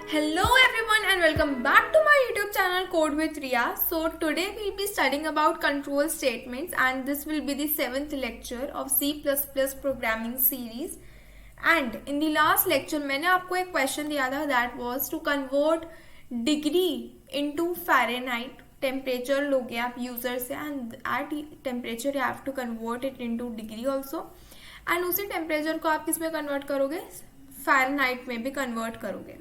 Hello everyone and welcome back to my YouTube channel Code with Ria. So today we'll be studying about control statements and this will be the 7th lecture of C++ programming series. And in the last lecture मैंने आपको एक question दिया था that was to convert degree into Fahrenheit. Temperature लोगे आप user से and at temperature you have to convert it into degree also. And उसी temperature को आप किस में convert करोगे? Fahrenheit में भी convert करोगे.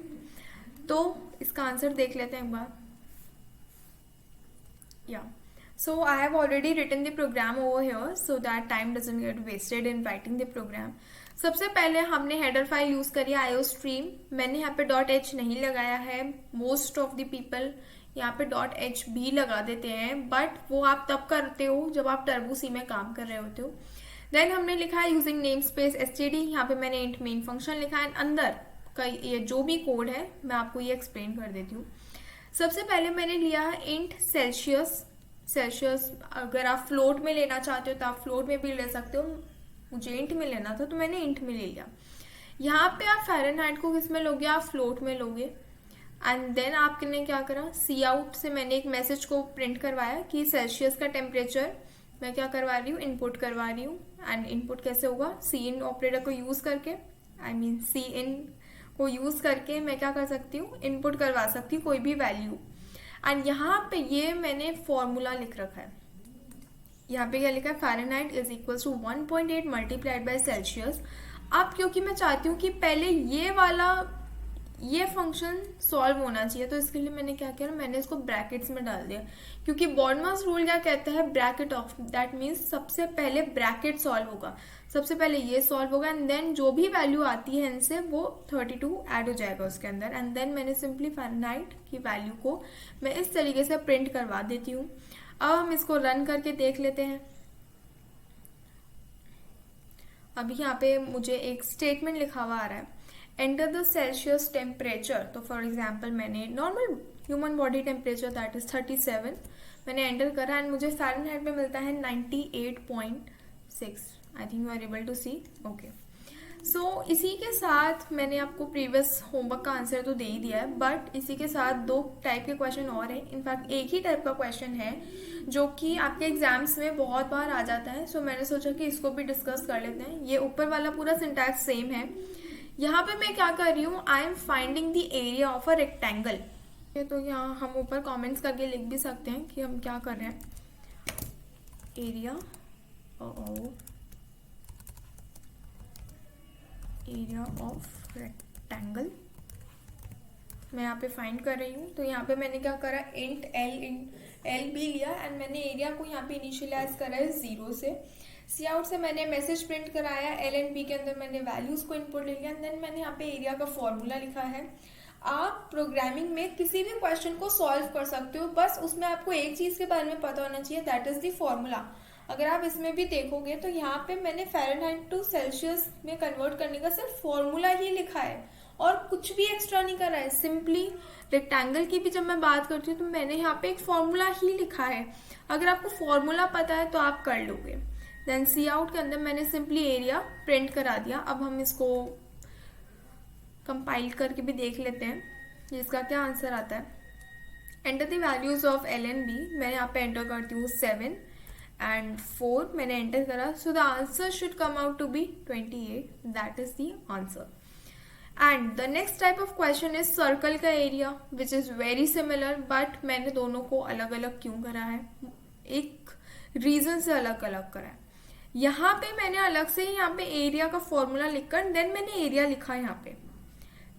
तो इसका आंसर देख लेते हैं एक बार. Yeah so I have already written the program over here so that time doesn't get wasted in writing the program. सबसे पहले हमने हेडर फाइल यूज करी आईओ स्ट्रीम. मैंने यहाँ पे .h नहीं लगाया है. मोस्ट ऑफ द पीपल यहाँ पे .h भी लगा देते हैं बट वो आप तब करते हो जब आप टर्बो सी में काम कर रहे होते हो. देन हमने लिखा है यूजिंग नेम स्पेस std. यहाँ पे मैंने इंट मेन फंक्शन लिखा है. अंदर का ये जो भी कोड है मैं आपको ये एक्सप्लेन कर देती हूँ. सबसे पहले मैंने लिया है इंट सेल्सियस. अगर आप फ्लोट में लेना चाहते हो तो आप फ्लोट में भी ले सकते हो. मुझे इंट में लेना था तो मैंने इंट में ले लिया. यहाँ पे आप फ़ारेनहाइट को किस में लोगे? आप फ्लोट में लोगे. एंड देन आपने क्या करा? सी आउट से मैंने एक मैसेज को प्रिंट करवाया कि सेल्सियस का टेम्परेचर मैं क्या करवा रही हूँ? इनपुट करवा रही हूँ. एंड इनपुट कैसे होगा? सी इन ऑपरेटर को यूज करके सी इन को यूज करके मैं क्या कर सकती हूँ? इनपुट करवा सकती हूँ कोई भी वैल्यू. एंड यहाँ पे ये मैंने फॉर्मूला लिख रखा है. यहाँ पे क्या लिखा है? Fahrenheit is equal to 1.8 multiplied by Celsius. अब क्योंकि मैं चाहती हूँ कि पहले ये फंक्शन सॉल्व होना चाहिए तो इसके लिए मैंने क्या किया? मैंने इसको ब्रैकेट्स में डाल दिया क्योंकि बॉडमास रूल क्या कहता है? Bracket of. दैट मीन्स सबसे पहले ब्रैकेट सॉल्व होगा. सबसे पहले ये सॉल्व होगा एंड देन जो भी वैल्यू आती है इनसे वो 32 ऐड हो जाएगा उसके अंदर. एंड देन मैंने सिंपली फ़ारेनहाइट की वैल्यू को मैं इस तरीके से प्रिंट करवा देती हूँ. अब हम इसको रन करके देख लेते हैं. अभी यहाँ पे मुझे एक स्टेटमेंट लिखा हुआ आ रहा है, एंटर द सेल्सियस टेम्परेचर. तो फॉर एग्जाम्पल मैंने normal human body temperature that is 37 मैंने एंटर करा एंड मुझे फ़ारेनहाइट में मिलता है 98.6. I think you are able to see. Okay. So इसी के साथ मैंने आपको प्रीवियस होमवर्क का आंसर तो दे ही दिया है बट इसी के साथ 2 टाइप के क्वेश्चन और हैं. इनफैक्ट एक ही टाइप का क्वेश्चन है जो कि आपके एग्जाम्स में बहुत बार आ जाता है. सो मैंने सोचा कि इसको भी डिस्कस कर लेते हैं. ये ऊपर वाला पूरा सिंटैक्स सेम है. यहाँ पे मैं क्या कर रही हूँ? I am finding the area of a rectangle. तो यहाँ हम ऊपर कमेंट्स करके लिख भी सकते हैं कि हम क्या कर रहे हैं. एरिया ऑफ रेक्टेंगल मैं यहाँ पे फाइंड कर रही हूँ. तो यहाँ पे मैंने क्या करा? इंट एल भी लिया एंड मैंने एरिया को यहाँ पे इनिशियलाइज करा है 0 से. सी आउट से मैंने मैसेज प्रिंट कराया. एल एंड बी के अंदर मैंने वैल्यूज को इनपुट ले लिया एंड देन मैंने यहाँ पे एरिया का फॉर्मूला लिखा है. आप प्रोग्रामिंग में किसी भी क्वेश्चन को सॉल्व कर सकते हो, बस उसमें आपको एक चीज के बारे में पता होना चाहिए, दैट इज द फॉर्मूला. अगर आप इसमें भी देखोगे तो यहाँ पे मैंने फ़ारेनहाइट टू सेल्सियस में कन्वर्ट करने का सिर्फ फॉर्मूला ही लिखा है और कुछ भी एक्स्ट्रा नहीं करा है. सिंपली रेक्टेंगल की भी जब मैं बात करती हूँ तो मैंने यहाँ पे एक फॉर्मूला ही लिखा है. अगर आपको फॉर्मूला पता है तो आप कर लोगे. देन सी आउट के अंदर मैंने सिंपली एरिया प्रिंट करा दिया. अब हम इसको कंपाइल करके भी देख लेते हैं जिसका क्या आंसर आता है. Enter the values of L and B. मैं यहाँ पे एंटर करती हूँ 7 and 4 मैंने एंटर करा. So the answer should come out to be 28. That is the answer. And the next type of question is circle का area which is very similar but मैंने दोनों को अलग अलग क्यों करा है? एक रीजन से अलग अलग करा है. यहाँ पे मैंने अलग से ही यहाँ पे एरिया का फॉर्मूला लिखकर देन मैंने एरिया लिखा है यहाँ पे.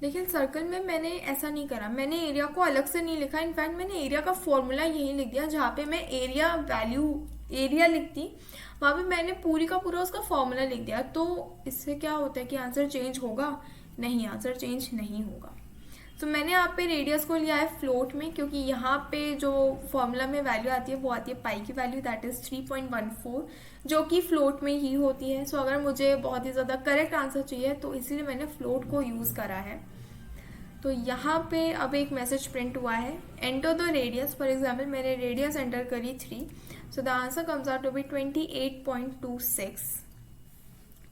लेकिन सर्कल में मैंने ऐसा नहीं करा. मैंने एरिया को अलग से नहीं लिखा. इनफैक्ट मैंने एरिया का फॉर्मूला यही लिख दिया. जहाँ पे मैं एरिया लिखती वहां पे मैंने पूरी का पूरा उसका फॉर्मूला लिख दिया. तो इससे क्या होता है कि आंसर चेंज होगा? नहीं, आंसर चेंज नहीं होगा. तो मैंने यहाँ पे रेडियस को लिया है फ्लोट में क्योंकि यहाँ पे जो फॉर्मूला में वैल्यू आती है वो आती है पाई की वैल्यू दैट इज 3.14 जो कि फ्लोट में ही होती है. सो अगर मुझे बहुत ही ज़्यादा करेक्ट आंसर चाहिए तो इसीलिए मैंने फ्लोट को यूज़ करा है. तो यहाँ पे अब एक मैसेज प्रिंट हुआ है, enter the radius. For example मैंने रेडियस एंटर करी 3. So the answer comes out to be 28.26.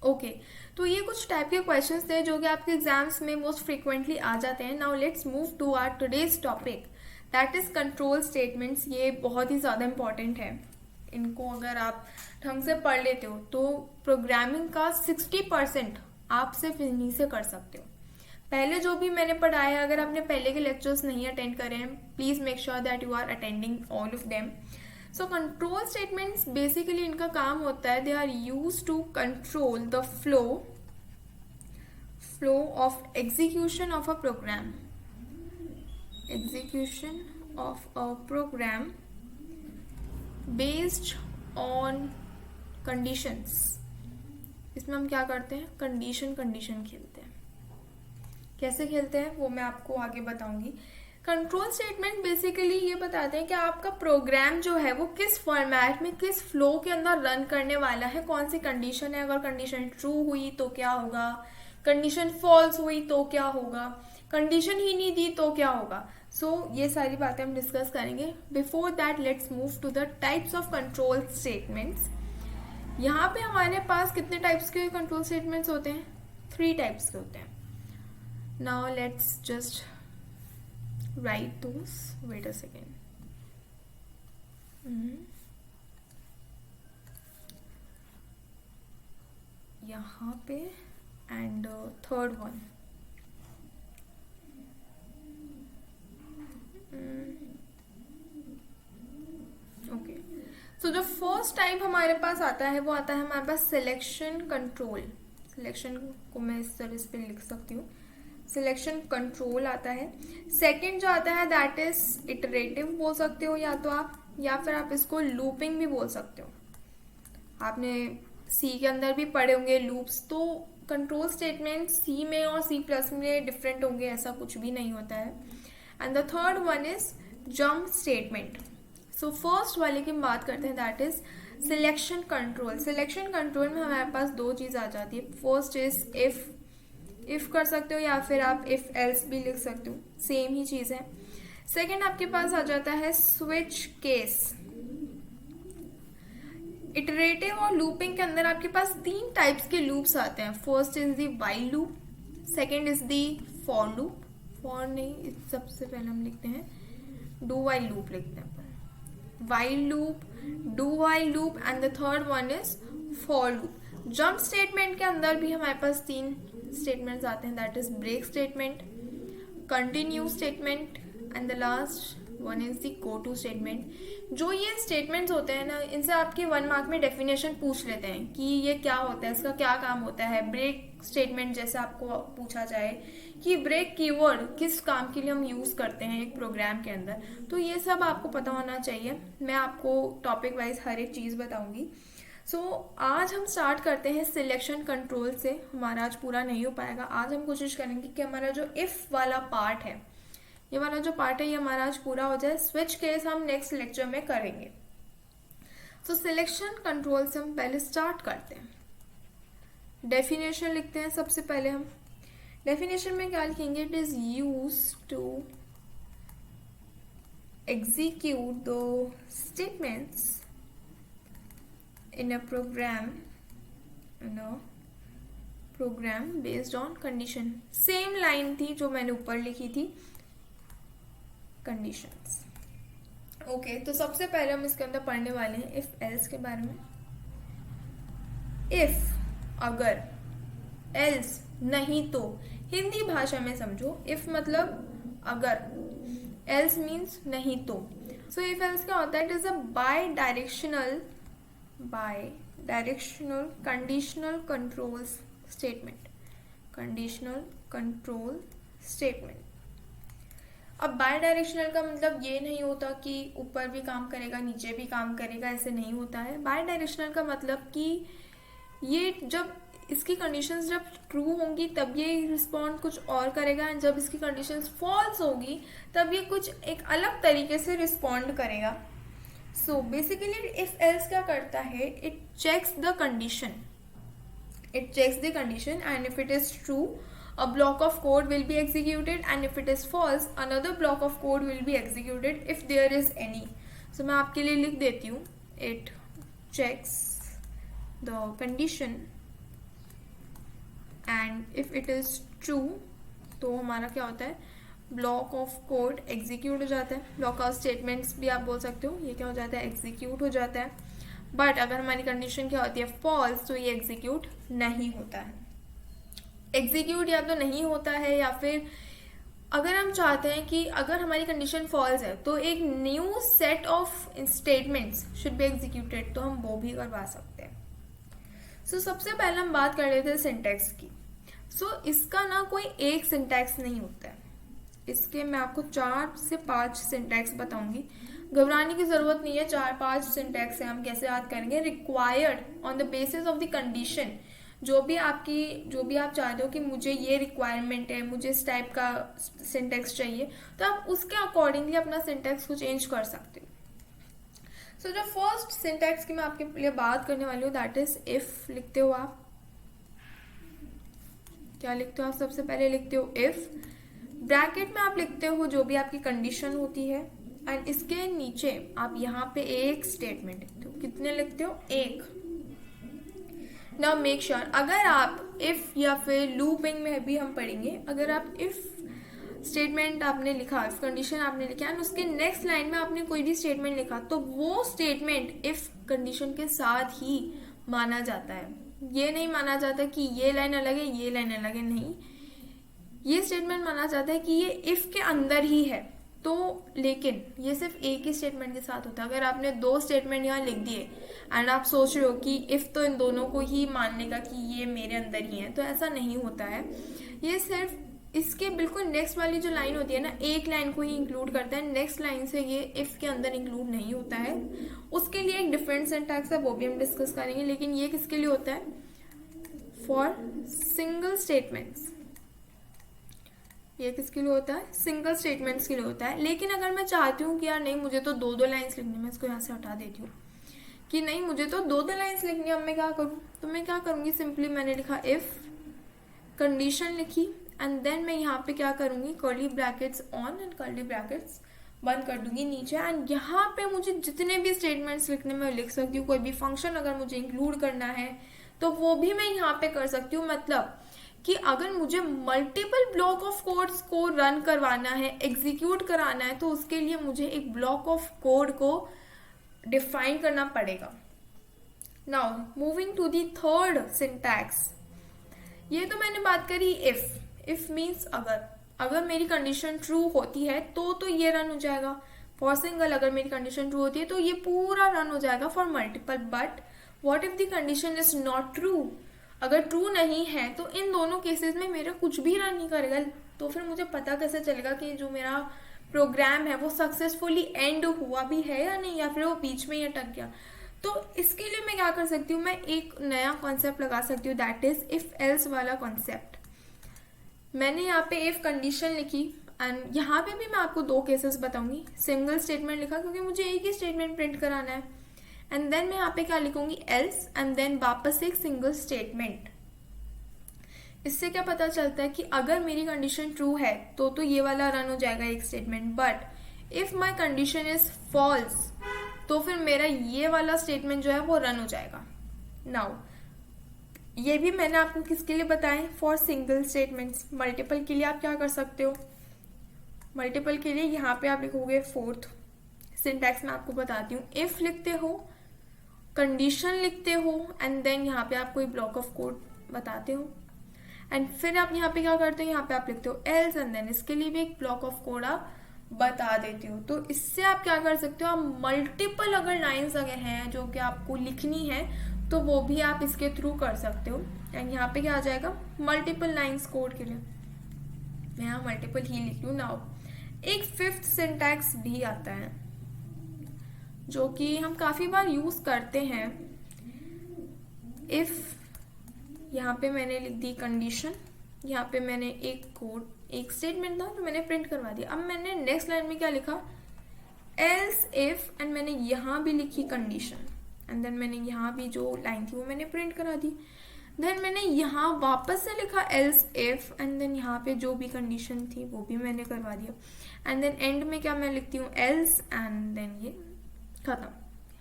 Okay तो ये कुछ टाइप के क्वेश्चंस थे जो कि आपके एग्जाम्स में मोस्ट फ्रीक्वेंटली आ जाते हैं. Now let's move to our today's topic, that is control statements. ये बहुत ही ज़्यादा इंपॉर्टेंट है. इनको अगर आप ढंग से पढ़ लेते हो तो प्रोग्रामिंग का 60% आप सिर्फ इन्हीं से कर सकते हो. पहले जो भी मैंने पढ़ाया है, अगर आपने पहले के लेक्चर्स नहीं अटेंड करे हैं, please make sure that you are attending all of them. So control statements basically इनका काम होता है, they are use to control the flow of execution of a program. Execution of a program based on conditions. इसमें हम क्या करते हैं, condition खेलते हैं. कैसे खेलते हैं वो मैं आपको आगे बताऊंगी. कंट्रोल स्टेटमेंट बेसिकली ये बताते हैं कि आपका प्रोग्राम जो है वो किस फॉर्मेट में, किस फ्लो के अंदर रन करने वाला है, कौन सी कंडीशन है. अगर कंडीशन ट्रू हुई तो क्या होगा, कंडीशन फॉल्स हुई तो क्या होगा, कंडीशन ही नहीं दी तो क्या होगा. सो ये सारी बातें हम डिस्कस करेंगे. Before that let's move to the types of control statements. यहाँ पे हमारे पास कितने टाइप्स के कंट्रोल स्टेटमेंट्स होते हैं, 3 टाइप्स के होते हैं. Now let's just write those. Wait a second. यहाँ पे and third one. Okay. So जो फर्स्ट टाइप हमारे पास आता है वो आता है हमारे पास सिलेक्शन कंट्रोल. सिलेक्शन को मैं इस तरह से लिख सकती हूँ, सिलेक्शन कंट्रोल आता है. सेकंड जो आता है दैट इज इटरेटिव बोल सकते हो या तो आप, या फिर आप इसको लूपिंग भी बोल सकते हो. आपने सी के अंदर भी पढ़े होंगे लूप्स. तो कंट्रोल स्टेटमेंट सी में और सी प्लस में डिफरेंट होंगे, ऐसा कुछ भी नहीं होता है. And the third one is jump statement. So first वाले की बात करते हैं that is selection control. Selection control में हमारे पास 2 चीज आ जाती है. फर्स्ट इज इफ कर सकते हो या फिर आप इफ एल्स भी लिख सकते हो, सेम ही चीज है. सेकंड आपके पास आ जाता है स्विच केस. इटरेटिव और लूपिंग के अंदर आपके पास 3 टाइप्स के लूप्स आते हैं. First is the while loop, second is the for loop. For नहीं, सबसे पहले हम लिखते हैं डू व्हाइल लूप लिखते हैं. While loop, do while loop and the third one is for loop. Jump statement के अंदर भी हमारे पास 3 स्टेटमेंट्स आते हैं, that is break statement, continue statement and the last one is the go to statement. जो ये स्टेटमेंट्स होते हैं ना, इनसे आपके 1 मार्क में डेफिनेशन पूछ लेते हैं कि ये क्या होता है, इसका क्या काम होता है. ब्रेक स्टेटमेंट जैसे आपको पूछा जाए कि ब्रेक कीवर्ड किस काम के लिए हम यूज करते हैं एक प्रोग्राम के अंदर, तो ये सब आपको पता होना चाहिए. मैं आपको टॉपिक वाइज हर एक चीज बताऊंगी. सो आज हम स्टार्ट करते हैं सिलेक्शन कंट्रोल से. हमारा आज पूरा नहीं हो पाएगा. आज हम कोशिश करेंगे कि हमारा जो इफ वाला पार्ट है, ये वाला जो पार्ट है, ये हमारा आज पूरा हो जाए. स्विच केस हम नेक्स्ट लेक्चर में करेंगे. सो सिलेक्शन कंट्रोल से हम पहले स्टार्ट करते हैं. डेफिनेशन लिखते हैं सबसे पहले. हम डेफिनेशन में क्या लिखेंगे, it is use to execute the statements in a program based on condition. Same line थी जो मैंने ऊपर लिखी थी, कंडीशंस. ओके, तो सबसे पहले हम इसके अंदर पढ़ने वाले हैं इफ एल्स के बारे में. इफ अगर, एल्स नहीं तो. हिंदी भाषा में समझो, इफ मतलब अगर, एल्स मीन्स नहीं तो. सो इफ एल्स क्या होता है, it is a by directional conditional control statement. conditional control statement. अब बाय डायरेक्शनल का मतलब ये नहीं होता कि ऊपर भी काम करेगा नीचे भी काम करेगा, ऐसे नहीं होता है. बाय डायरेक्शनल का मतलब कि ये जब इसकी कंडीशंस जब ट्रू होंगी तब ये रिस्पॉन्ड कुछ और करेगा, एंड जब इसकी कंडीशंस फॉल्स होगी तब ये कुछ एक अलग तरीके से रिस्पॉन्ड करेगा. सो बेसिकली इफ एल्स क्या करता है, it checks the condition. It checks the condition, and if it is true, a block of code will be executed, and if it is false, another block of code will be executed if there is any. So मैं आपके लिए लिख देती हूँ. It checks the condition and if it is true तो हमारा क्या होता है, ब्लॉक ऑफ कोड एग्जीक्यूट हो जाता है, ब्लॉक ऑफ स्टेटमेंट्स भी आप बोल सकते हो, ये क्या हो जाता है, एग्जीक्यूट हो जाता है। बट अगर हमारी कंडीशन क्या होती है, फॉल्स, तो ये एग्जीक्यूट नहीं होता है। एग्जीक्यूट या तो नहीं होता है, या फिर अगर हम चाहते हैं कि अगर हमारी कंडीशन फॉल्स है तो एक new set of statements should be executed, तो हम वो भी करवा सकते हैं। सो सबसे पहले हम बात कर लेते हैं सिंटैक्स की। इसका ना कोई एक सिंटैक्स नहीं होता है, इसके मैं आपको 4 से 5 सिंटैक्स बताऊंगी। घबराने की जरूरत नहीं है, 4-5 सिंटैक्स है, हम कैसे याद करेंगे, required on the basis of the condition. जो भी आप चाहते हो कि मुझे ये रिक्वायरमेंट है, मुझे इस टाइप का सिंटैक्स चाहिए, तो आप उसके अकॉर्डिंगली अपना सिंटैक्स को चेंज कर सकते हो। जो फर्स्ट सिंटैक्स की मैं आपके लिए बात करने वाली हूँ, दैट इज इफ। लिखते हो आप, क्या लिखते हो आप, सबसे पहले लिखते हो इफ, ब्रैकेट में आप लिखते हो जो भी आपकी कंडीशन होती है, एंड इसके नीचे आप यहाँ पे एक स्टेटमेंट लिखते हो। कितने लिखते हो, एक। नाउ मेक श्योर, अगर आप इफ या फिर लूपिंग में भी हम पढ़ेंगे, अगर आप इफ स्टेटमेंट आपने लिखा, इफ कंडीशन आपने लिखा एंड उसके नेक्स्ट लाइन में आपने कोई भी स्टेटमेंट लिखा, तो वो स्टेटमेंट इफ कंडीशन के साथ ही माना जाता है। ये नहीं माना जाता कि ये लाइन अलग है, ये लाइन अलग है, नहीं, ये स्टेटमेंट माना जाता है कि ये इफ के अंदर ही है। तो लेकिन ये सिर्फ एक ही स्टेटमेंट के साथ होता है। अगर आपने 2 स्टेटमेंट यहाँ लिख दिए एंड आप सोच रहे हो कि इफ तो इन दोनों को ही मान लेगा कि ये मेरे अंदर ही है, तो ऐसा नहीं होता है। ये सिर्फ इसके बिल्कुल नेक्स्ट वाली जो लाइन होती है ना, एक लाइन को ही इंक्लूड करता है, नेक्स्ट लाइन से ये इफ के अंदर इंक्लूड नहीं होता है। उसके लिए एक डिफरेंट सिंटैक्स है, वो भी हम डिस्कस करेंगे, लेकिन ये किसके लिए होता है, फॉर सिंगल स्टेटमेंट्स। ये किसके लिए होता है, सिंगल स्टेटमेंट्स के लिए होता है। लेकिन अगर मैं चाहती हूँ कि यार नहीं, मुझे तो 2-2 लाइन्स लिखनी है, मैं इसको यहाँ से हटा देती हूँ कि नहीं मुझे तो 2-2 लाइन्स लिखनी है, अब मैं क्या करूँ, तो मैं क्या करूँगी, सिंपली मैंने लिखा इफ, कंडीशन लिखी, एंड देन मैं यहाँ पे क्या करूँगी, curly brackets on and curly brackets बंद कर दूंगी नीचे, एंड यहाँ पे मुझे जितने भी स्टेटमेंट्स लिखने में लिख सकती हूँ। कोई भी फंक्शन अगर मुझे इंक्लूड करना है तो वो भी मैं यहाँ पे कर सकती हूँ। मतलब कि अगर मुझे मल्टीपल ब्लॉक ऑफ कोड्स को रन करवाना है, एग्जीक्यूट कराना है, तो उसके लिए मुझे एक ब्लॉक ऑफ कोड को डिफाइन करना पड़ेगा। Now moving to the third syntax. ये तो मैंने बात करी इफ मीन्स अगर मेरी कंडीशन ट्रू होती है तो ये रन हो जाएगा। फॉर सिंगल अगर मेरी कंडीशन ट्रू होती है तो ये पूरा रन हो जाएगा for multiple. But what if the condition is not true, अगर ट्रू नहीं है तो इन दोनों केसेस में मेरा कुछ भी रन नहीं करेगा। तो फिर मुझे पता कैसे चलेगा कि जो मेरा प्रोग्राम है वो सक्सेसफुली एंड हुआ भी है या नहीं, या फिर वो बीच में ही अटक गया। तो इसके लिए मैं क्या कर सकती हूँ, मैं एक नया कॉन्सेप्ट लगा सकती हूँ, दैट इज इफ एल्स वाला कॉन्सेप्ट। मैंने यहाँ पे इफ कंडीशन लिखी एंड यहाँ पे भी मैं आपको 2 केसेस बताऊंगी। सिंगल स्टेटमेंट लिखा क्योंकि मुझे एक ही स्टेटमेंट प्रिंट कराना है, एंड देन मैं यहाँ पे क्या लिखूंगी, एल्स, एंड देन वापस एक सिंगल स्टेटमेंट। इससे क्या पता चलता है कि अगर मेरी कंडीशन ट्रू है तो ये वाला रन हो जाएगा एक statement, but if my condition is false तो फिर मेरा ये वाला स्टेटमेंट जो है वो रन हो जाएगा। नाउ ये भी मैंने आपको किसके लिए बताया, फॉर सिंगल स्टेटमेंट्स। मल्टीपल के लिए आप क्या कर सकते हो, मल्टीपल के लिए यहाँ पे आप लिखोगे फोर्थ सिंटैक्स मैं आपको बताती हूँ। इफ लिखते हो, कंडीशन लिखते हो, एंड देन यहाँ पे आप कोई ब्लॉक ऑफ कोड बताते हो, एंड फिर आप यहाँ पे क्या करते हो, यहाँ पे आप लिखते हो एल्स, एंड देन इसके लिए भी एक ब्लॉक ऑफ कोड आप बता देते हो। तो इससे आप क्या कर सकते हो, आप मल्टीपल अगर लाइन्स अगर हैं जो कि आपको लिखनी है तो वो भी आप इसके थ्रू कर सकते हो। एंड यहाँ पे क्या आ जाएगा, मल्टीपल लाइन्स कोड के लिए मैं यहाँ मल्टीपल ही लिख लूँ। नाउ एक फिफ्थ सिंटैक्स भी आता है जो कि हम काफी बार यूज करते हैं। इफ यहाँ पे मैंने लिख दी कंडीशन, यहाँ पे मैंने एक कोड, एक स्टेटमेंट था जो मैंने प्रिंट करवा दिया। अब मैंने नेक्स्ट लाइन में क्या लिखा, एल्स इफ, एंड मैंने यहाँ भी लिखी कंडीशन, एंड देन मैंने यहाँ भी जो लाइन थी वो मैंने प्रिंट करा दी। देन मैंने यहाँ वापस से लिखा एल्स इफ, एंड देन यहाँ पे जो भी कंडीशन थी वो भी मैंने करवा दिया, एंड देन एंड में क्या मैं लिखती हूँ, एल्स, एंड देन ये खत्म।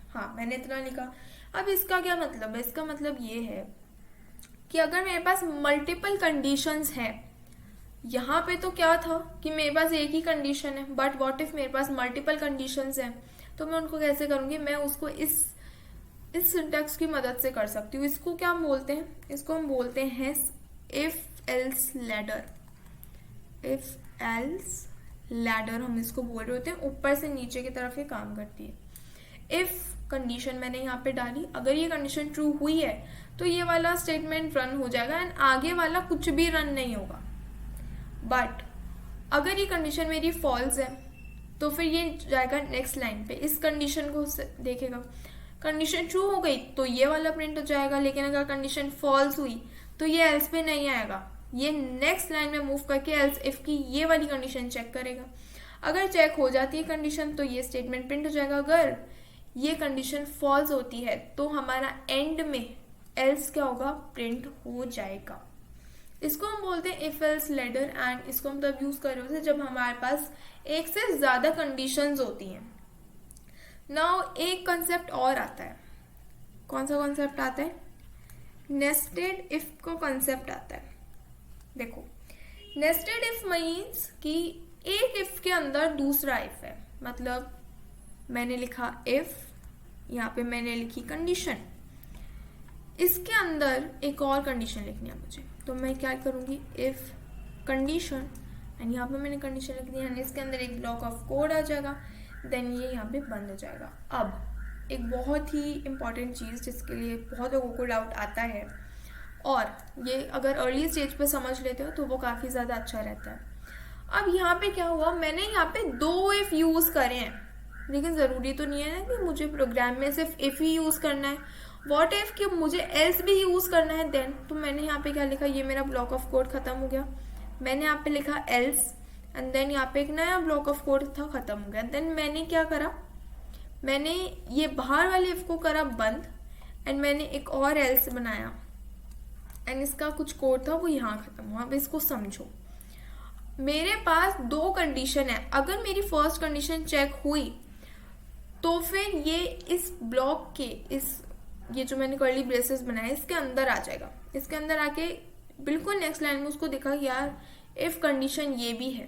हाँ, मैंने इतना लिखा। अब इसका क्या मतलब है, इसका मतलब ये है कि अगर मेरे पास मल्टीपल कंडीशंस है, यहाँ पे तो क्या था कि मेरे पास एक ही कंडीशन है, बट व्हाट इफ मेरे पास मल्टीपल कंडीशंस हैं, तो मैं उनको कैसे करूँगी? मैं उसको इस सिंटैक्स की मदद से कर सकती हूँ। इसको क्या हम बोलते हैं? इसको हम बोलते हैं if else ladder. If else ladder हम इसको बोल रहे होते हैं, ऊपर से नीचे की तरफ ये काम करती है। इफ कंडीशन मैंने यहाँ पे डाली, अगर ये कंडीशन ट्रू हुई है तो ये वाला स्टेटमेंट रन हो जाएगा एंड आगे वाला कुछ भी रन नहीं होगा। बट अगर ये कंडीशन मेरी फॉल्स है तो फिर ये जाएगा नेक्स्ट लाइन पे, इस कंडीशन को देखेगा। कंडीशन ट्रू हो गई तो ये वाला प्रिंट हो जाएगा, लेकिन अगर कंडीशन फॉल्स हुई तो ये एल्स पे नहीं आएगा, ये नेक्स्ट लाइन में मूव करके एल्स इफ की ये वाली कंडीशन चेक करेगा। अगर चेक हो जाती है कंडीशन तो ये स्टेटमेंट प्रिंट हो जाएगा। अगर ये कंडीशन फॉल्स होती है तो हमारा एंड में एल्स क्या होगा? प्रिंट हो जाएगा। इसको हम बोलते हैं इफ एल्स लैडर एंड इसको हम तब यूज कर रहे होते हैं जब हमारे पास एक से ज्यादा कंडीशंस होती हैं। नाउ एक कंसेप्ट और आता है। कौन सा कॉन्सेप्ट आता है? नेस्टेड इफ का कॉन्सेप्ट आता है। देखो, नेस्टेड इफ मीन्स कि एक इफ के अंदर दूसरा इफ है। मतलब मैंने लिखा इफ, यहाँ पे मैंने लिखी कंडीशन, इसके अंदर एक और कंडीशन लिखनी है मुझे, तो मैं क्या करूंगी? इफ कंडीशन एंड यहाँ पे मैंने कंडीशन लिख दी है, इसके अंदर एक ब्लॉक ऑफ कोड आ जाएगा, देन ये यहाँ पे बंद हो जाएगा। अब एक बहुत ही इंपॉर्टेंट चीज़ जिसके लिए बहुत लोगों को डाउट आता है, और ये अगर अर्ली स्टेज पे समझ लेते हो तो वो काफ़ी ज़्यादा अच्छा रहता है। अब यहाँ पे क्या हुआ, मैंने यहाँ पे दो इफ यूज़ करे हैं, लेकिन ज़रूरी तो नहीं है ना कि मुझे प्रोग्राम में सिर्फ इफ ही यूज़ करना है। व्हाट इफ कि मुझे एल्स भी यूज़ करना है, देन तो मैंने यहाँ पे क्या लिखा? ये मेरा ब्लॉक ऑफ कोड खत्म हो गया, मैंने यहाँ पे लिखा एल्स एंड देन यहाँ पे एक नया ब्लॉक ऑफ कोड था, खत्म हो गया। देन मैंने क्या करा? मैंने ये बाहर वाले इफ को करा बंद एंड मैंने एक और एल्स बनाया एंड इसका कुछ कोड था वो यहाँ खत्म हुआ। अब इसको समझो, मेरे पास दो कंडीशन है। अगर मेरी फर्स्ट कंडीशन चेक हुई तो फिर ये इस ब्लॉक के ये जो मैंने कर्ली ब्रेसेस बनाए इसके अंदर आ जाएगा। इसके अंदर आके बिल्कुल नेक्स्ट लाइन में उसको देखा कि यार इफ कंडीशन ये भी है।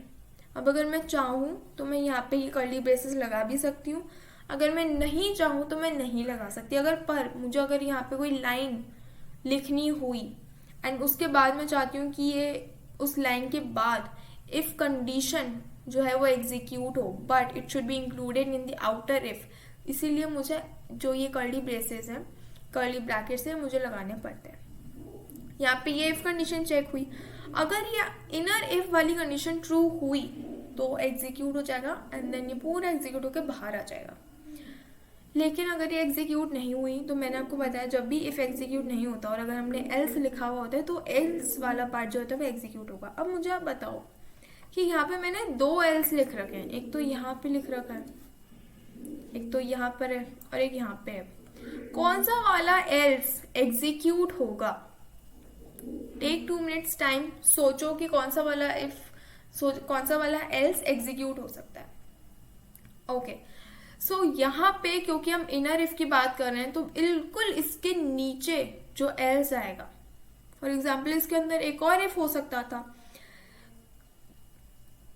अब अगर मैं चाहूँ तो मैं यहाँ पे ये कर्ली ब्रेसेस लगा भी सकती हूँ, अगर मैं नहीं चाहूँ तो मैं नहीं लगा सकती। अगर यहाँ पे कोई लाइन लिखनी हुई एंड उसके बाद मैं चाहती हूँ कि ये उस लाइन के बाद इफ कंडीशन जो है वो एग्जीक्यूट हो, but it should be included in the outer if, इसीलिए मुझे जो ये कर्ली ब्रेसेस हैं, कर्ली ब्रैकेट्स हैं, मुझे लगाने पड़ते हैं। यहाँ पे ये इफ कंडीशन चेक हुई, अगर ये इनर इफ वाली कंडीशन ट्रू हुई तो एग्जीक्यूट हो जाएगा एंड देन ये पूरा एग्जीक्यूट होकर बाहर आ जाएगा। लेकिन अगर ये एग्जीक्यूट नहीं हुई तो मैंने आपको बताया जब भी इफ एग्जीक्यूट नहीं होता और अगर हमने एल्स लिखा हुआ होता है तो एल्स वाला पार्ट जो होता है वो एग्जीक्यूट होगा। अब मुझे आप बताओ कि यहाँ पे मैंने दो एल्स लिख रखे हैं, एक तो यहाँ पे लिख रखा है, एक तो यहाँ पर है और एक यहाँ पे है। कौन सा वाला एल्स एग्जीक्यूट होगा? टेक 2 मिनट्स टाइम, सोचो कि कौन सा वाला एल्स एग्जीक्यूट हो सकता है। ओके, सो यहाँ पे क्योंकि हम इनर इफ की बात कर रहे हैं तो बिल्कुल इसके नीचे जो एल्स आएगा, फॉर एग्जाम्पल इसके अंदर एक और इफ हो सकता था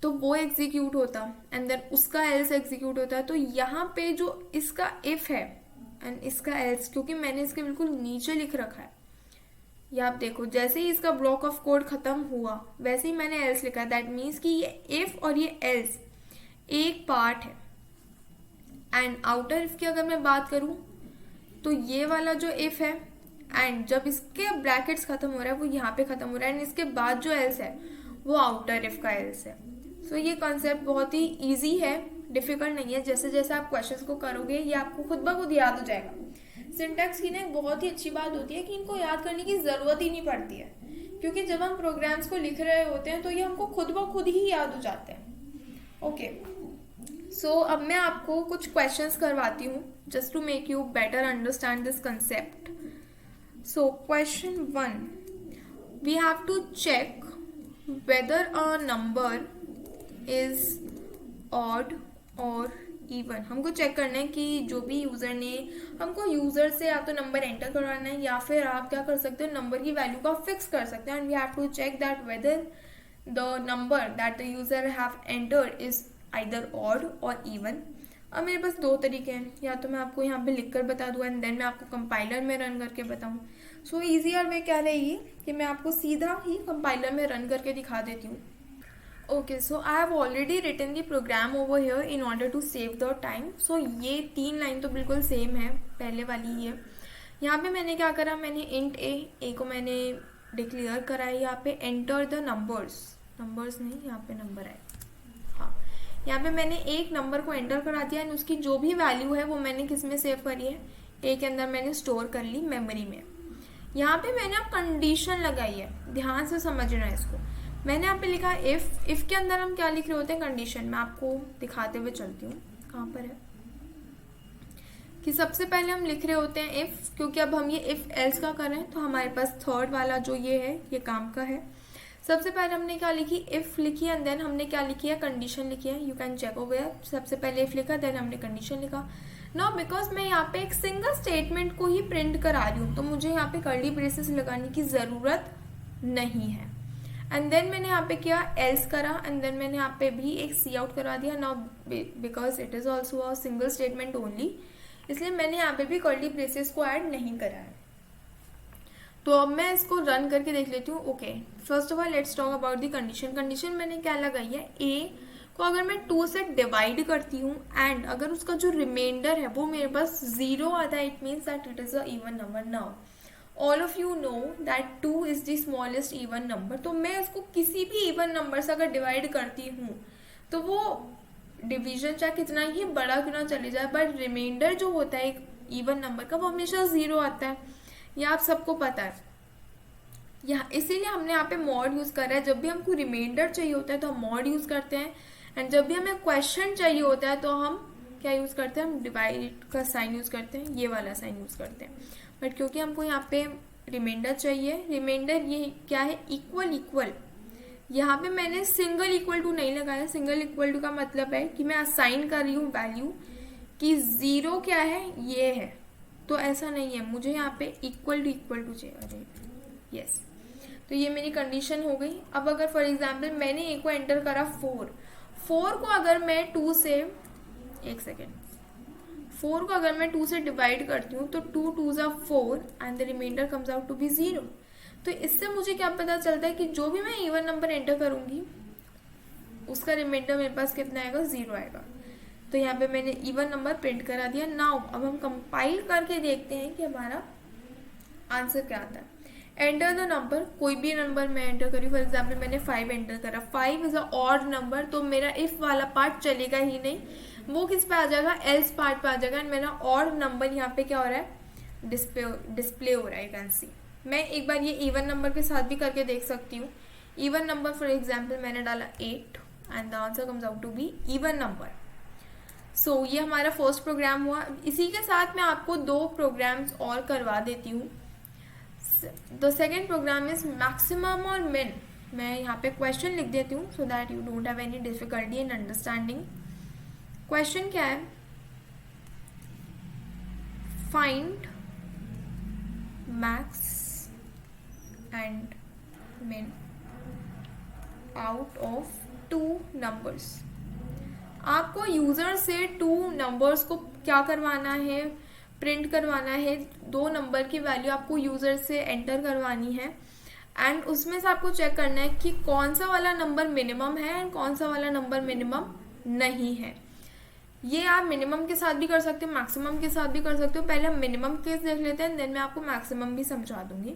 तो वो एग्जीक्यूट होता एंड देन उसका एल्स एग्जीक्यूट होता है। तो यहाँ पे जो इसका इफ है एंड इसका एल्स, क्योंकि मैंने इसके बिल्कुल नीचे लिख रखा है, ये आप देखो जैसे ही इसका ब्लॉक ऑफ कोड खत्म हुआ वैसे ही मैंने एल्स लिखा। दैट मीन्स कि ये इफ और ये एल्स एक पार्ट है। एंड आउटर इफ की अगर मैं बात करूं तो ये वाला जो इफ है एंड जब इसके ब्रैकेट्स खत्म हो रहा है वो यहाँ पे खत्म हो रहा है एंड इसके बाद जो एल्स है वो आउटर इफ का एल्स है। सो ये कॉन्सेप्ट बहुत ही ईजी है, डिफिकल्ट नहीं है। जैसे जैसे आप क्वेश्चंस को करोगे ये आपको खुद ब खुद याद हो जाएगा। सिंटैक्स की ना एक बहुत ही अच्छी बात होती है कि इनको याद करने की जरूरत ही नहीं पड़ती है, क्योंकि जब हम प्रोग्राम्स को लिख रहे होते हैं तो ये हमको खुद ब खुद ही याद हो जाते हैं। ओके, सो अब मैं आपको कुछ क्वेश्चंस करवाती हूँ just to make you better understand this concept. So question 1, we have to check whether a number is odd or even, हमको चेक करना है कि जो भी यूजर ने, हमको यूजर से या तो नंबर एंटर करवाना है या फिर आप क्या कर सकते हो, नंबर की वैल्यू को फिक्स कर सकते हैं, and we have to check that whether the number that the user have entered is either odd और इवन। अब मेरे पास दो तरीके हैं, या तो मैं आपको यहाँ पे लिख कर बता दूँ एंड देन मैं आपको कंपाइलर में रन करके बताऊँ। सो ईजियर वे क्या रहेगी कि मैं आपको सीधा ही कंपाइलर में रन करके दिखा देती हूँ। Okay, so I have already written the program over here in order to save the time. So ये 3 लाइन तो बिल्कुल सेम है, पहले वाली ही है। यहाँ पे मैंने क्या करा, मैंने इंट ए को मैंने डिक्लेयर करा है, यहाँ पे एंटर द नंबर्स नहीं, यहाँ पे नंबर है, हाँ, यहाँ पे मैंने एक नंबर को एंटर करा दिया एंड उसकी जो भी वैल्यू है वो मैंने किस में सेव करी है, ए के अंदर मैंने स्टोर कर ली मेमोरी में। यहाँ पे मैंने अब कंडीशन लगाई है, ध्यान से समझना है इसको। मैंने यहाँ पे लिखा इफ के अंदर हम क्या लिख रहे होते हैं, कंडीशन। मैं आपको दिखाते हुए चलती हूँ, कहाँ पर है, कि सबसे पहले हम लिख रहे होते हैं इफ, क्योंकि अब हम ये इफ एल्स का कर रहे हैं तो हमारे पास थर्ड वाला जो ये है ये काम का है। सबसे पहले हमने क्या लिखी, इफ लिखी एंड देन हमने क्या लिखी है, कंडीशन लिखी है। यू कैन चेक ओवर, सबसे पहले इफ लिखा देन हमने कंडीशन लिखा। नाउ बिकॉज मैं यहाँ पे एक सिंगल स्टेटमेंट को ही प्रिंट करा रही हूँ तो मुझे यहाँ पे कर्ली ब्रेसेस लगाने की ज़रूरत नहीं है। एंड देन मैंने यहाँ पे किया एल्स करा एंड देन मैंने यहाँ पे भी एक सी आउट करवा दिया। Now because it is also a single statement only, इसलिए मैंने यहाँ पे भी कर्ली ब्रेसेस को ऐड नहीं करा है। तो अब मैं इसको रन करके देख लेती हूँ। Okay, first of all let's talk about the condition. Condition मैंने क्या लगाई है, ए को अगर मैं 2 से डिवाइड करती हूँ एंड अगर उसका जो रिमाइंडर है वो मेरे पास 0 आता है, it means that it is a even number. Now all of you know that 2 is the smallest even number. तो मैं इसको किसी भी इवन नंबर से अगर डिवाइड करती हूँ तो वो डिवीजन चाहे कितना ही बड़ा क्यों ना चले जाए, बट रिमाइंडर जो होता है एक इवन नंबर का वो हमेशा 0 आता है, ये आप सबको पता है। यहाँ इसीलिए हमने यहाँ पे मॉड यूज करा है। जब भी हमको रिमाइंडर चाहिए होता है तो हम मॉड यूज करते हैं, एंड जब भी हमें क्वेश्चन चाहिए होता है तो हम क्या यूज करते हैं, हम डिवाइड का साइन यूज करते हैं, ये वाला साइन यूज करते हैं। बट क्योंकि हमको यहाँ पे रिमाइंडर चाहिए, रिमाइंडर ये क्या है, इक्वल इक्वल। यहाँ पे मैंने सिंगल इक्वल टू नहीं लगाया। सिंगल इक्वल टू का मतलब है कि मैं असाइन कर रही हूँ वैल्यू कि 0 क्या है, ये है, तो ऐसा नहीं है, मुझे यहाँ पे इक्वल टू चाहिए। अरे यस, तो ये मेरी कंडीशन हो गई। अब अगर फॉर एग्जांपल मैंने ए को एंटर करा 4 को अगर मैं 2 से, एक सेकेंड, 4 को अगर मैं 2 से डिवाइड करती हूँ तो 2 2s are 4 and the remainder comes out to be 0। तो इससे मुझे क्या पता चलता है कि जो भी मैं इवन नंबर एंटर करूंगी उसका रिमाइंडर मेरे पास कितना आएगा, 0 आएगा। तो यहाँ पे मैंने इवन नंबर प्रिंट करा दिया। नाउ अब हम कंपाइल करके देखते हैं कि हमारा आंसर क्या आता है। एंटर द नंबर, कोई भी नंबर मैं एंटर करी, फॉर एग्जाम्पल मैंने 5 एंटर करा। 5 इज अ ऑड नंबर, तो मेरा इफ वाला पार्ट चलेगा ही नहीं, वो किस पे आ जाएगा, एल्स पार्ट पे आ जाएगा। एंड मेरा ऑड नंबर यहाँ पे क्या हो रहा है, डिस्प्ले हो रहा है, यू कैन सी। मैं एक बार ये इवन नंबर के साथ भी करके देख सकती हूँ। इवन नंबर फॉर एग्जाम्पल मैंने डाला 8 and the answer comes out to be even number. So ये हमारा फर्स्ट प्रोग्राम हुआ। इसी के साथ मैं आपको 2 प्रोग्राम्स और करवा देती हूँ। The second program is maximum और मिन। मैं यहाँ पे क्वेश्चन लिख देती हूँ so that you don't have any difficulty in understanding. Question क्या है, find max and min out of 2 numbers. आपको यूजर से 2 नंबर्स को क्या करवाना है, प्रिंट करवाना है। 2 नंबर की वैल्यू आपको यूजर से एंटर करवानी है एंड उसमें से आपको चेक करना है कि कौन सा वाला नंबर मिनिमम है एंड कौन सा वाला नंबर मिनिमम नहीं है। ये आप मिनिमम के साथ भी कर सकते हो, मैक्सिमम के साथ भी कर सकते हो। पहले हम मिनिमम केस देख लेते हैं, देन मैं आपको मैक्सिमम भी समझा दूंगी।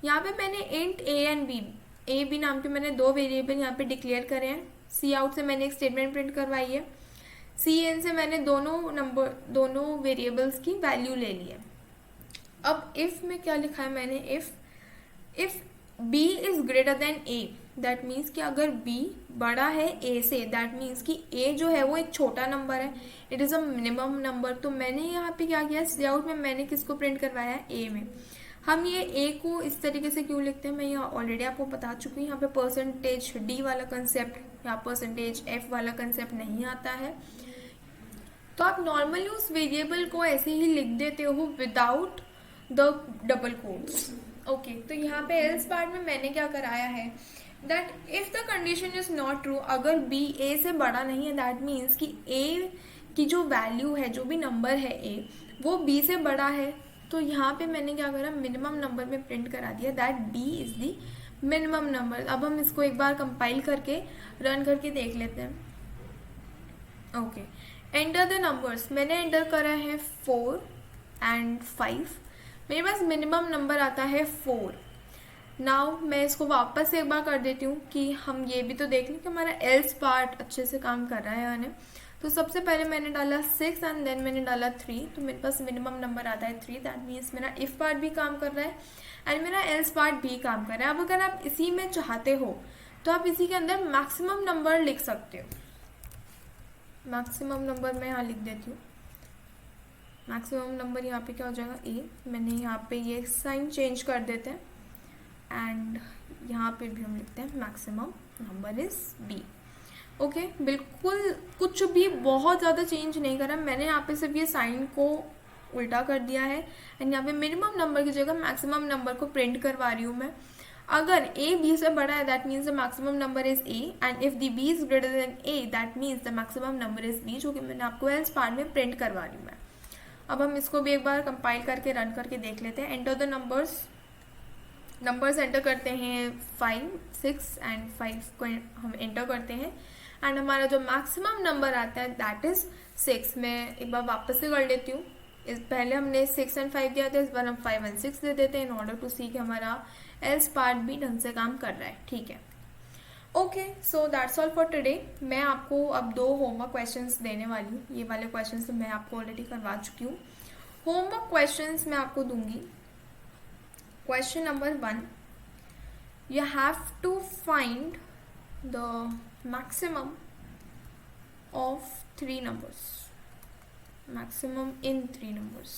यहाँ पे मैंने int A and B, A B नाम के मैंने 2 वेरिएबल यहाँ पे डिक्लेयर करे हैं। सी आउट से मैंने एक स्टेटमेंट प्रिंट करवाई है। सी एन से मैंने दोनों वेरिएबल्स की वैल्यू ले ली है। अब इफ में क्या लिखा है मैंने, if B is greater than A, that means कि अगर बी बड़ा है ए से, दैट मीन्स कि ए जो है वो एक छोटा नंबर है, it is a minimum number. तो मैंने यहाँ पे क्या किया, सी आउट में मैंने किसको प्रिंट करवाया है, ए में। हम ये ए को इस तरीके से क्यों लिखते हैं, मैं यहाँ ऑलरेडी आपको बता चुकी हूँ। यहाँ पे % डी वाला कंसेप्ट या % एफ वाला कंसेप्ट नहीं आता है। तो आप नॉर्मली उस वेरिएबल को ऐसे ही लिख देते हो without the double quotes. Okay, तो यहाँ पे एल्स पार्ट में मैंने क्या कराया है that if the condition is not true, अगर बी ए से बड़ा नहीं है दैट मीन्स कि ए की जो वैल्यू है, जो भी नंबर है ए, वो बी से बड़ा है। तो यहाँ पे मैंने क्या करा, मिनिमम नंबर में प्रिंट करा दिया that D is the minimum number. अब हम इसको एक बार कंपाइल करके रन करके देख लेते हैं। ओके, एंटर द नंबर्स, मैंने एंटर करा है 4 एंड 5। मेरे पास मिनिमम नंबर आता है 4। नाउ मैं इसको वापस से एक बार कर देती हूँ कि हम ये भी तो देख लें कि हमारा एल्स पार्ट अच्छे से काम कर रहा है या नहीं। तो सबसे पहले मैंने डाला 6 एंड देन मैंने डाला 3, तो मेरे पास मिनिमम नंबर आता है 3। दैट मीन्स मेरा इफ पार्ट भी काम कर रहा है एंड मेरा एल्स पार्ट भी काम कर रहा है। अब अगर आप इसी में चाहते हो तो आप इसी के अंदर मैक्सिमम नंबर लिख सकते हो। मैक्सिमम नंबर मैं यहाँ लिख देती हूँ। मैक्सिमम नंबर यहाँ पे क्या हो जाएगा ए। मैंने यहाँ पे ये साइन चेंज कर देते हैं एंड यहाँ पे भी हम लिखते हैं maximum number is B. Okay, बिल्कुल कुछ भी बहुत ज़्यादा चेंज नहीं करा मैंने, यहाँ पे सिर्फ ये साइन को उल्टा कर दिया है एंड यहाँ पे मिनिमम नंबर की जगह मैक्सिमम नंबर को प्रिंट करवा रही हूँ मैं। अगर ए बी से बड़ा है that means the maximum number is A and if the B is greater than A that means the maximum number is B, जो कि मैंने आपको एल्स पार्ट में प्रिंट करवा रही हूँ मैं। अब हम इसको भी एक बार कंपाइल करके रन करके देख लेते हैं। एंटर द नंबर्स एंटर करते हैं 5, 6 एंड 5 को हम एंटर करते हैं एंड हमारा जो मैक्सिमम नंबर आता है दैट इज 6। मैं एक बार वापस से कर लेती हूँ। इस पहले हमने 6 एंड 5 दिया था, इस बार हम 5 एंड 6 दे देते हैं इन ऑर्डर टू सी कि हमारा एल्स पार्ट भी ढंग से काम कर रहा है। ठीक है, okay, so that's all for today. मैं आपको अब 2 होमवर्क क्वेश्चंस देने वाली हूँ। ये वाले क्वेश्चंस तो मैं आपको ऑलरेडी करवा चुकी हूँ। होमवर्क क्वेश्चंस मैं आपको दूंगी। Question number 1, you have to find the maximum of 3 numbers, maximum in 3 numbers।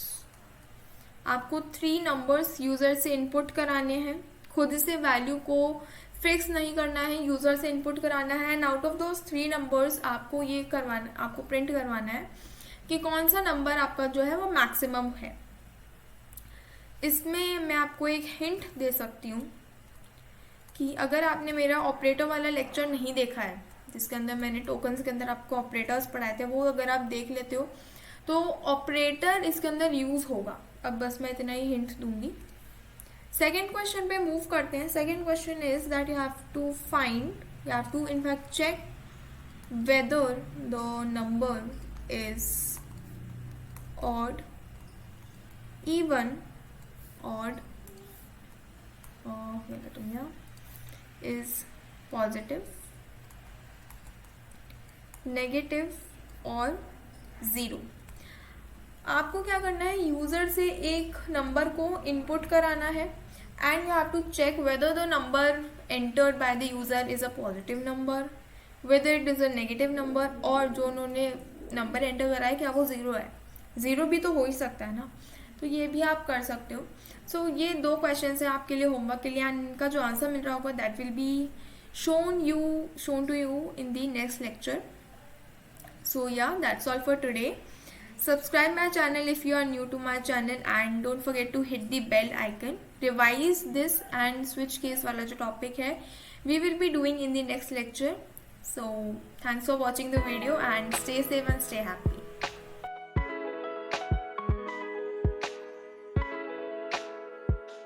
आपको 3 नंबर्स यूजर से इनपुट कराने हैं, खुद से वैल्यू को फिक्स नहीं करना है, यूजर से इनपुट कराना है and out of those 3 numbers आपको ये करवाना, आपको प्रिंट करवाना है कि कौन सा नंबर आपका जो है वो मैक्सिमम है। इसमें मैं आपको एक हिंट दे सकती हूँ कि अगर आपने मेरा ऑपरेटर वाला लेक्चर नहीं देखा है, जिसके अंदर मैंने टोकन्स के अंदर आपको ऑपरेटर्स पढ़ाए थे, वो अगर आप देख लेते हो तो ऑपरेटर इसके अंदर यूज होगा। अब बस मैं इतना ही हिंट दूंगी। सेकेंड क्वेश्चन पे मूव करते हैं। Second question is that you have to find, you have to in fact check whether the number is odd, even, odd, is positive, negative और 0। आपको क्या करना है, यूजर से एक नंबर को इनपुट कराना है and you have to check whether the number entered by the user is a positive number, whether it is a negative number, और जो उन्होंने नंबर एंटर करा है क्या वो 0 है। 0 भी तो हो ही सकता है ना, तो ये भी आप कर सकते हो। सो ये 2 क्वेश्चन है आपके लिए होमवर्क के लिए एंड इनका जो आंसर मिल रहा होगा that will be shown to you in the next lecture. So yeah, that's all for today. Subscribe my channel if you are new to my channel and don't forget to hit the bell icon. Revise this and switch case वाला जो topic है we will be doing in the next lecture. So thanks for watching the video and stay safe and stay happy.